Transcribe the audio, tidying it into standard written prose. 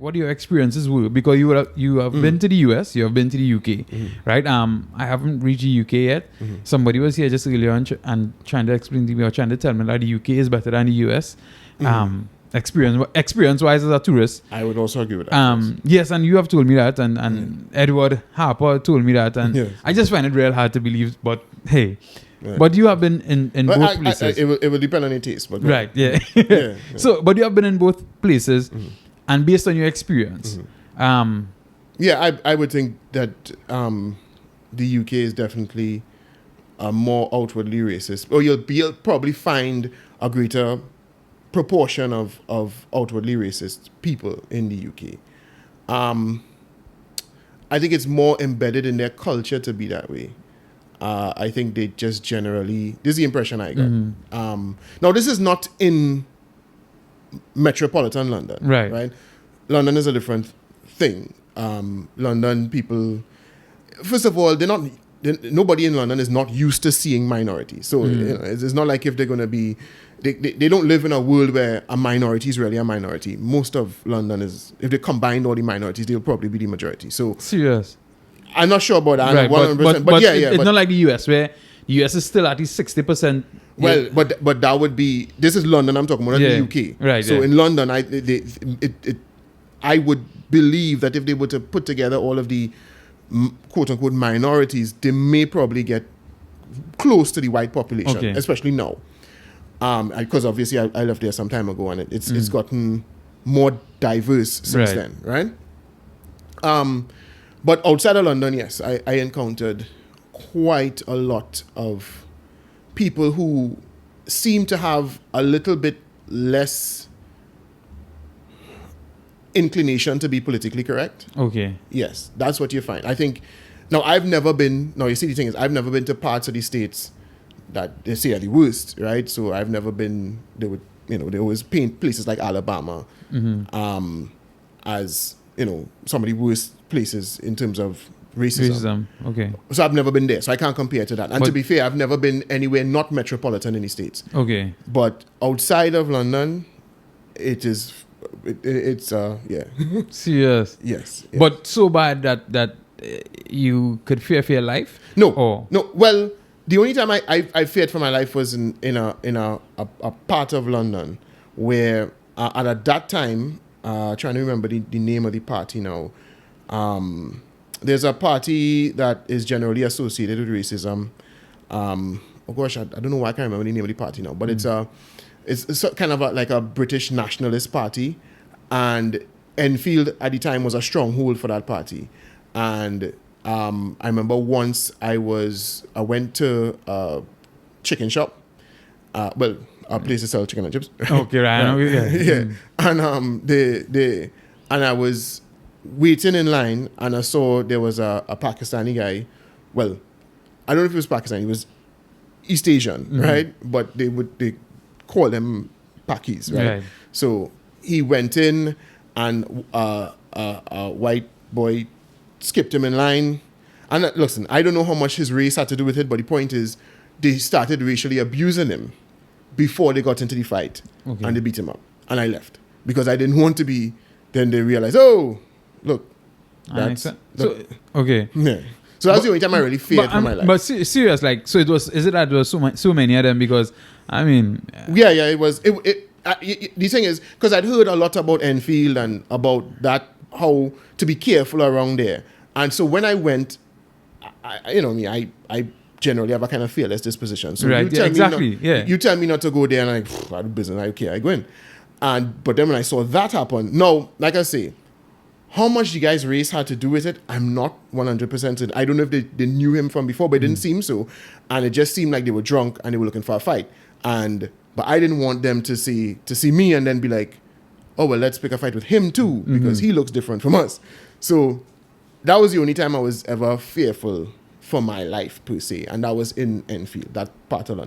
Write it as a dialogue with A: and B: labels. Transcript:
A: what your experiences were, because you have been to the US, you have been to the UK, right? I haven't reached the UK yet. Somebody was here just earlier and trying to explain to me, or trying to tell me that the UK is better than the US. Experience wise as a tourist.
B: I would also agree with that.
A: Yes, and you have told me that, and Edward Harper told me that, and I just find it real hard to believe, but hey. Yeah. But you have been in both places.
B: It will depend on your taste. But
A: right, yeah. So, but you have been in both places, and based on your experience.
B: I would think that the UK is definitely more outwardly racist. Or you'll probably find a greater proportion of outwardly racist people in the UK. I think it's more embedded in their culture to be that way. I think they just generally... This is the impression I got. Now, this is not in metropolitan London. Right? London is a different thing. London people... First of all, nobody in London is not used to seeing minorities. So it's not like if they're going to be... They don't live in a world where a minority is really a minority. Most of London is... If they combine all the minorities, they'll probably be the majority. So...
A: Serious?
B: I'm not sure about that.
A: Right,
B: 100%.
A: But it's not like the US, where the US is still at least 60%.
B: Well, but that would be... This is London I'm talking about, not the UK.
A: Right.
B: So in London, I would believe that if they were to put together all of the quote-unquote minorities, they may probably get close to the white population, especially now. Because obviously I left there some time ago, and it's gotten more diverse since then, right? But outside of London, yes, I encountered quite a lot of people who seem to have a little bit less inclination to be politically correct.
A: Okay.
B: Yes, that's what you find. I think... Now, I've never been... Now, you see, the thing is, I've never been to parts of the States that they say are the worst, right? So I've never been... They always paint places like Alabama as, some of the worst places in terms of racism.
A: Okay.
B: So I've never been there, so I can't compare to that. And to be fair, I've never been anywhere not metropolitan in the States.
A: Okay.
B: But outside of London, it's
A: Serious?
B: Yes.
A: But so bad that you could fear for your life?
B: No. Well, the only time I feared for my life was in a part of London where at that time, trying to remember the name of the party now. There's a party that is generally associated with racism. Oh gosh, I don't know why I can't remember the name of the party now, but it's kind of like a British nationalist party, and Enfield at the time was a stronghold for that party. And I remember once I went to a chicken shop, a place to sell chicken and chips.
A: Okay, right.
B: Yeah. And I was waiting in line, and I saw there was a Pakistani guy. Well, I don't know if he was Pakistani. He was East Asian, right? But they call them Pakis, right? So he went in, and a white boy skipped him in line. And listen, I don't know how much his race had to do with it, but the point is, they started racially abusing him before they got into the fight, and they beat him up. And I left because I didn't want to be. Then they realized, oh, look, that's
A: okay.
B: Yeah. So that's the only time I really feared for my life.
A: But serious, like, so it was. Is it that there was so many of them? Because I mean,
B: it was. The thing is, because I'd heard a lot about Enfield and about that, how to be careful around there. And so when I went, I generally have a kind of fearless disposition. So
A: right,
B: you tell me not to go there, and I'm like, I do business. I go in. But then when I saw that happen, now, like I say, how much the guy's race had to do with it, I'm not 100%. I don't know if they knew him from before, but it didn't seem so. And it just seemed like they were drunk and they were looking for a fight. But I didn't want them to see me and then be like, oh, well, let's pick a fight with him too, because he looks different from us. So that was the only time I was ever fearful for my life, per se. And that was in Enfield, that part of London.